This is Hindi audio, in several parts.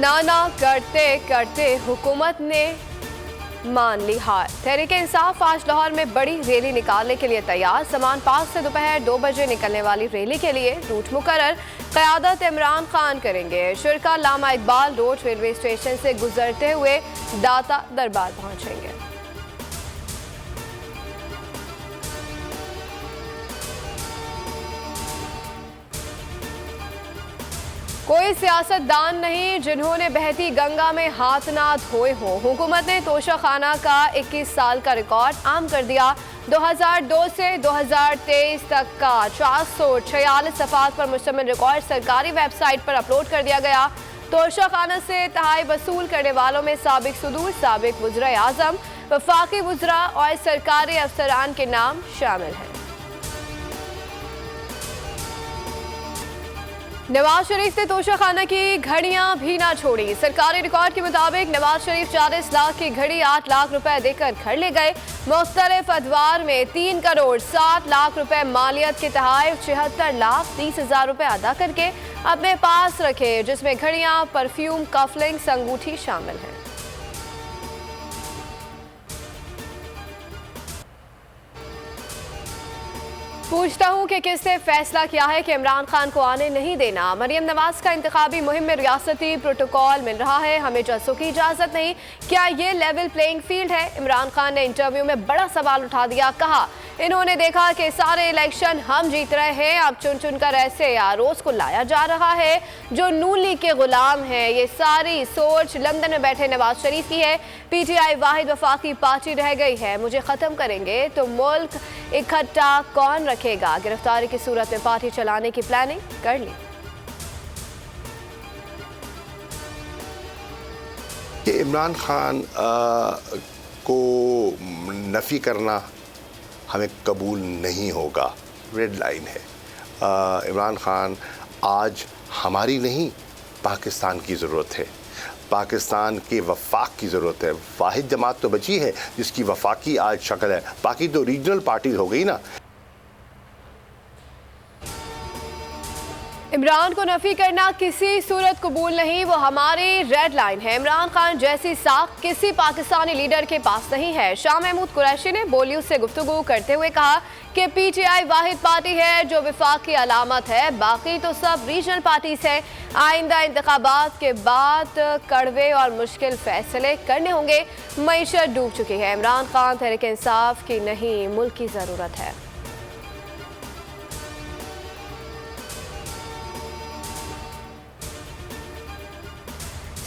ना करते करते हुकूमत ने मान ली हार। तहरीक इंसाफ आज लाहौर में बड़ी रैली निकालने के लिए तैयार। समान पार्क से दोपहर 2 बजे निकलने वाली रैली के लिए रूट मुकर्रर। क़यादत इमरान खान करेंगे। शुरका लामा इकबाल रोड रेलवे स्टेशन से गुजरते हुए दाता दरबार पहुंचेंगे। कोई सियासतदान नहीं जिन्होंने बहती गंगा में हाथ ना धोए हो। हुकूमत ने तोशाखाना का 21 साल का रिकॉर्ड आम कर दिया। 2002 से 2023 तक का 446 सफ़ात पर मुश्तमिल रिकॉर्ड सरकारी वेबसाइट पर अपलोड कर दिया गया। तोशाखाना से तहाई वसूल करने वालों में साबिक सदूर, साबिक वज़ीर आज़म, वफाकी वज़रा और सरकारी अफसरान के नाम शामिल हैं। नवाज शरीफ ने तोशाखाना की घड़ियां भी ना छोड़ी। सरकारी रिकॉर्ड के मुताबिक नवाज शरीफ 40 लाख की घड़ी 8 लाख रुपए देकर घर ले गए। मुख्तलिफ अदवार में 3 करोड़ 7 लाख रुपए मालियत के तहत 76 लाख 30 हजार रुपए अदा करके अपने पास रखे, जिसमें घड़ियां, परफ्यूम, कफलिंग्स, अंगूठी शामिल हैं। पूछता हूं कि किसने फैसला किया है कि इमरान खान को आने नहीं देना। मरियम नवाज का इंतखाबी मुहिम में रियासती प्रोटोकॉल मिल रहा है, हमें जसों की इजाजत नहीं। क्या ये लेवल प्लेइंग फील्ड है? इमरान खान ने इंटरव्यू में बड़ा सवाल उठा दिया। कहा इन्होंने देखा कि सारे इलेक्शन हम जीत रहे हैं, अब चुन चुन कर ऐसे आरोज को लाया जा रहा है जो नून लीग के गुलाम हैं। ये सारी सोच लंदन में बैठे नवाज शरीफ की है। पीटीआई वाहिद वफाकी पार्टी रह गई है। मुझे खत्म करेंगे तो मुल्क इकट्ठा कौन रखेगा? गिरफ्तारी की सूरत में पार्टी चलाने की प्लानिंग कर ली। इमरान खान को नफी करना हमें कबूल नहीं होगा, रेड लाइन है। इमरान खान आज हमारी नहीं, पाकिस्तान की ज़रूरत है। पाकिस्तान के वफाक की ज़रूरत है। वाहिद जमात तो बची है जिसकी वफाकी आज शक्ल है, बाकी तो रीजनल पार्टीज हो गई ना। इमरान को नफी करना किसी सूरत कबूल नहीं, वो हमारी रेड लाइन है। इमरान खान जैसी साख किसी पाकिस्तानी लीडर के पास नहीं है। शाह महमूद कुरैशी ने बोलियों से गुफ्तगू करते हुए कहा कि पीटीआई वाहिद पार्टी है जो विफाक की अलामत है, बाकी तो सब रीजनल पार्टीज है। आइंदा इंतखाबात के बाद कड़वे और मुश्किल फैसले करने होंगे। मईशत डूब चुकी है। इमरान खान तहरीक इंसाफ की नहीं, मुल्क की ज़रूरत है।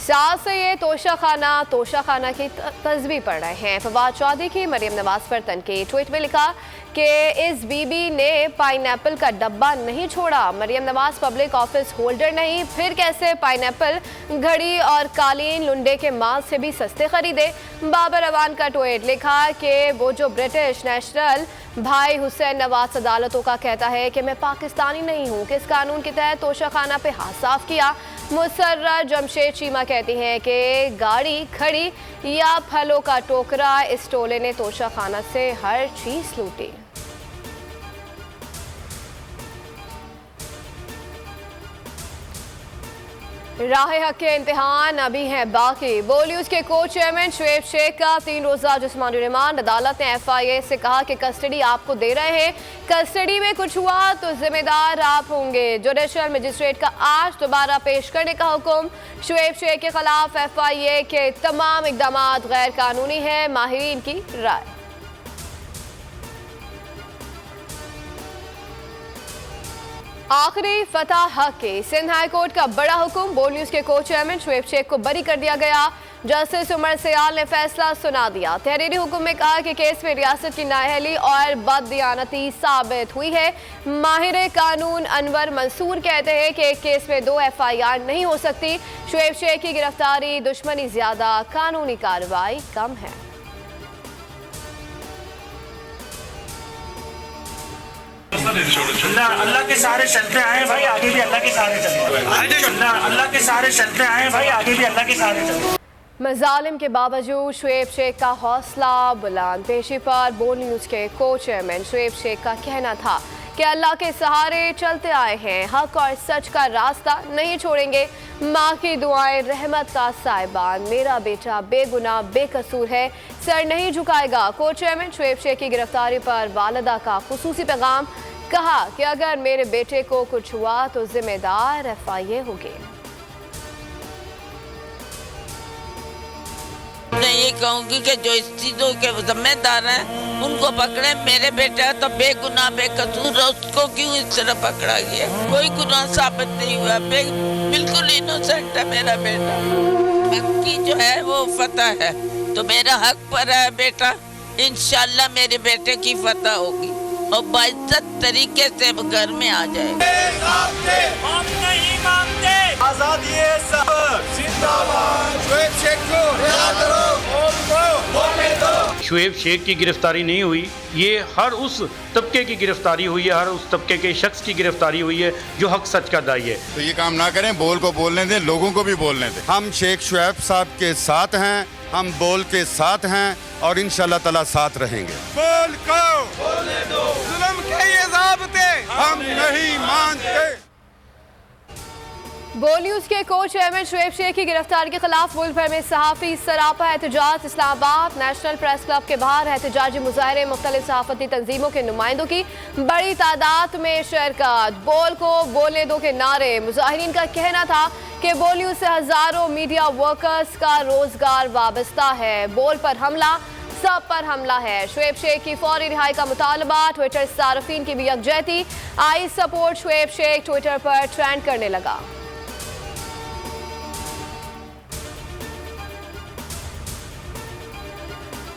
साथ से ये तोशाखाना की तस्वीर पढ़ रहे हैं। फवाद चौधरी की मरियम नवाज पर तनकीद। ट्वीट में लिखा कि इस बीबी ने पाइनएप्पल का डब्बा नहीं छोड़ा। Maryam Nawaz public office holder नहीं, फिर कैसे पाइनएप्पल, घड़ी और कालीन लुंडे के माल से भी सस्ते खरीदे। बाबर अवान का ट्वीट लिखा कि वो जो ब्रिटिश नेशनल भाई हुसैन नवाज अदालतों का कहता है कि मैं पाकिस्तानी नहीं हूँ, किस कानून के तहत तोशाखाना पे हाथ साफ किया। मुसर्रा जमशेद चीमा कहती हैं कि गाड़ी, खड़ी या फलों का टोकरा, इस टोले ने तोशाखाना से हर चीज लूटी। राह हक के इम्तिहान अभी हैं बाकी। बोलीज के को चेयरमैन शुएब शेख का 3 रोज़ा जिस्मानी रिमांड। अदालत ने FIA से कहा कि कस्टडी आपको दे रहे हैं, कस्टडी में कुछ हुआ तो जिम्मेदार आप होंगे। जुडिशल मजिस्ट्रेट का आज दोबारा पेश करने का हुक्म। शुएब शेख के खिलाफ FIA के तमाम इकदाम गैर कानूनी है, माहिरीन की राय। आखिरी फतह हक के सिंध हाई कोर्ट का बड़ा हुक्म। बोल न्यूज के को चेयरमैन शुएब शेख को बरी कर दिया गया। जस्टिस उमर सयाल ने फैसला सुना दिया। तहरीरी हुक्म में कहा कि केस में रियासत की नाअहली और बददियानती साबित हुई है। माहिर कानून अनवर मंसूर कहते हैं कि एक केस में 2 FIR नहीं हो सकती। शुएब शेख की गिरफ्तारी दुश्मनी ज्यादा, कानूनी कार्रवाई कम है। अल्लाह के सारे चलते आए भाई, आगे भी अल्लाह के सारे चलते। अल्लाह के सारे चलते आए भाई, आगे भी अल्लाह के सारे चलते। मजालिम के बावजूद शुएब शेख का हौसला बुलंद। पेशी पर बोल न्यूज के को चेयरमैन शुएब शेख का कहना था कि अल्लाह के सहारे चलते आए हैं, हक और सच का रास्ता नहीं छोड़ेंगे। माँ की दुआएं रहमत का साहिबान, मेरा बेटा बेगुनाह बेकसूर है, सर नहीं झुकाएगा। को चेयरमैन शुएब शेख की गिरफ्तारी पर वालिदा का खुसूसी पैगाम, कहा कि अगर मेरे बेटे को कुछ हुआ तो जिम्मेदार FIA होगी। मैं ये कहूँगी कि जो इस चीज़ों के जिम्मेदार हैं उनको पकड़े। मेरे बेटा तो बेगुनाह बेकसूर है, उसको क्यों इस तरह पकड़ा गया? कोई गुनाह साबित नहीं हुआ, बिल्कुल इनोसेंट है मेरा बेटा। हक की जो है वो फतह है, तो मेरा हक पर है बेटा। इंशाल्लाह मेरे बेटे की फतह होगी और बाइज्जत तरीके से घर में आ जाएगा। हम नहीं मांगते आजादी शुएब शेख की गिरफ्तारी नहीं हुई, ये हर उस तबके की गिरफ्तारी हुई है, हर उस तबके के शख्स की गिरफ्तारी हुई है जो हक सच का दाई है। तो ये काम ना करें, बोल को बोलने दें, लोगों को भी बोलने दें। हम शेख शुएब साहब के साथ हैं, हम बोल के साथ हैं और इंशाल्लाह ताला साथ रहेंगे। बोल को बोलने दो, जुल्म के ये ज़ाब्ते हम नहीं मानते। बोल न्यूज के को चेयरमैन शुएब शेख की गिरफ्तारी के खिलाफ मुल्क भर में सहाफ़ी सरापा एहतजाज। इस्लामाबाद नेशनल प्रेस क्लब के बाहर एहतजाजी मुजाहरे, मुख्तलिफ सहाफ़ती तंजीमों के नुमाइंदों की बड़ी तादाद में शिरकत। बोल को बोलने दो के नारे, मुजाहिरीन का कहना था कि बोल न्यूज से हजारों मीडिया वर्कर्स का रोजगार वाबस्ता है। बोल पर हमला, सब पर हमला है। शुएब शेख की फौरी रिहाई का मुतालबा, ट्विटर सार्फिन की भी यकजहती। I support Shoaib Sheikh Twitter पर ट्रेंड करने लगा।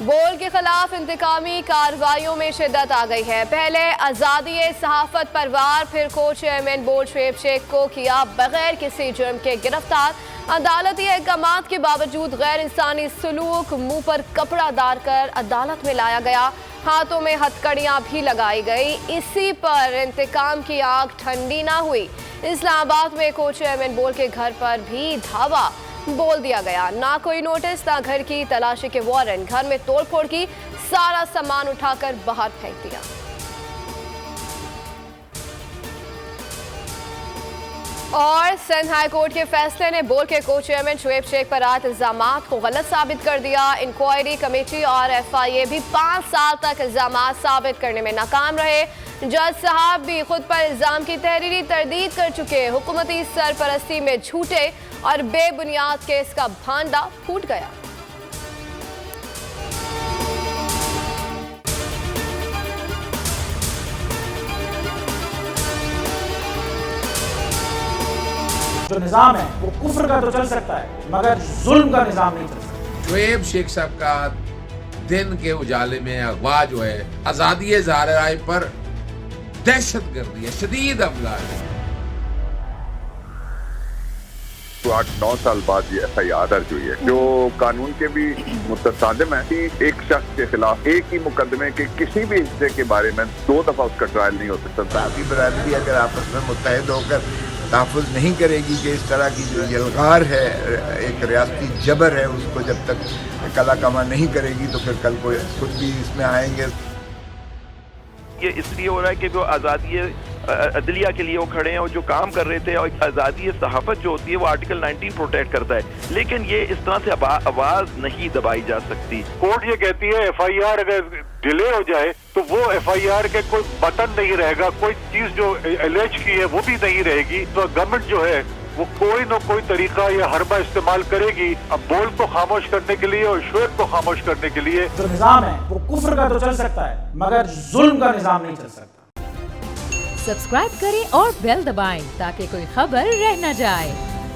बोल के खिलाफ इंतकामी कार्रवाइयों में शिद्दत आ गई है। पहले आज़ादी सहाफत पर वार, फिर को चेयरमैन बोर्ड शुएब शेख को किया बगैर किसी जुर्म के गिरफ्तार। अदालती अहकामात के बावजूद गैर इंसानी सलूक, मुंह पर कपड़ा डाल कर अदालत में लाया गया, हाथों में हथकड़ियां भी लगाई गई। इसी पर इंतकाम की आग ठंडी ना हुई। इस्लामाबाद में को चेयरमैन बोर्ड के घर पर भी धावा बोल दिया गया। ना कोई नोटिस, ना घर की तलाशी के वारंट, घर में तोड़फोड़ की, सारा सामान उठाकर बाहर फेंक दिया। और सिंध हाई कोर्ट के फैसले ने बोल के को चेयरमैन शुएब शेख पर आए इल्जामात को गलत साबित कर दिया। इंक्वायरी कमेटी और FIA भी 5 साल तक इल्जामात साबित करने में नाकाम रहे। जज साहब भी खुद पर इल्जाम की तहरीरी तरदीद कर चुके। हुकूमती सरपरस्ती में झूठे और बेबुनियाद केस का भांडा फूट गया। जो निजाम है वो कुफ्र का तो चल सकता है, मगर जुल्म का निजाम नहीं चल सकता। शुएब शेख साहब का दिन के उजाले में अगवा जो है, आजादी ज़ाहिर राय पर दहशतगर्दी है, शदीद हमला है। 8-9 साल बाद ये FIR दर्ज हुई है, जो कानून के भी मुतसादिम है। एक शख्स के खिलाफ एक ही मुकदमे के किसी भी हिस्से के बारे में 2 दफा उसका ट्रायल नहीं हो सकता। आपकी बरादरी अगर आपस में मुत्तहिद होकर तहफ़्फ़ुज़ नहीं करेगी कि इस तरह की जो यलगार है, एक रियासती जबर है, उसको जब तक कला कमा नहीं करेगी तो फिर कल को खुद भी इसमें आएंगे। ये इसलिए हो रहा है कि जो आज़ादी अदलिया के लिए वो खड़े हैं और जो काम कर रहे थे, और आज़ादी सहाफ़त जो होती है वो आर्टिकल 19 प्रोटेक्ट करता है, लेकिन ये इस तरह से आवाज़ नहीं दबाई जा सकती। कोर्ट ये कहती है FIR अगर डिले हो जाए तो वो FIR के कोई बटन नहीं रहेगा, कोई चीज जो एलेज की है वो भी नहीं रहेगी। तो गवर्नमेंट जो है वो कोई न कोई तरीका या हरबा इस्तेमाल करेगी अब बोल को खामोश करने के लिए और शुएब को खामोश करने के लिए। जो निजाम है वो कुफ्र का तो चल सकता है, मगर जुल्म का निजाम नहीं चल सकता। सब्सक्राइब करें और बेल दबाएं ताकि कोई खबर रह न जाए।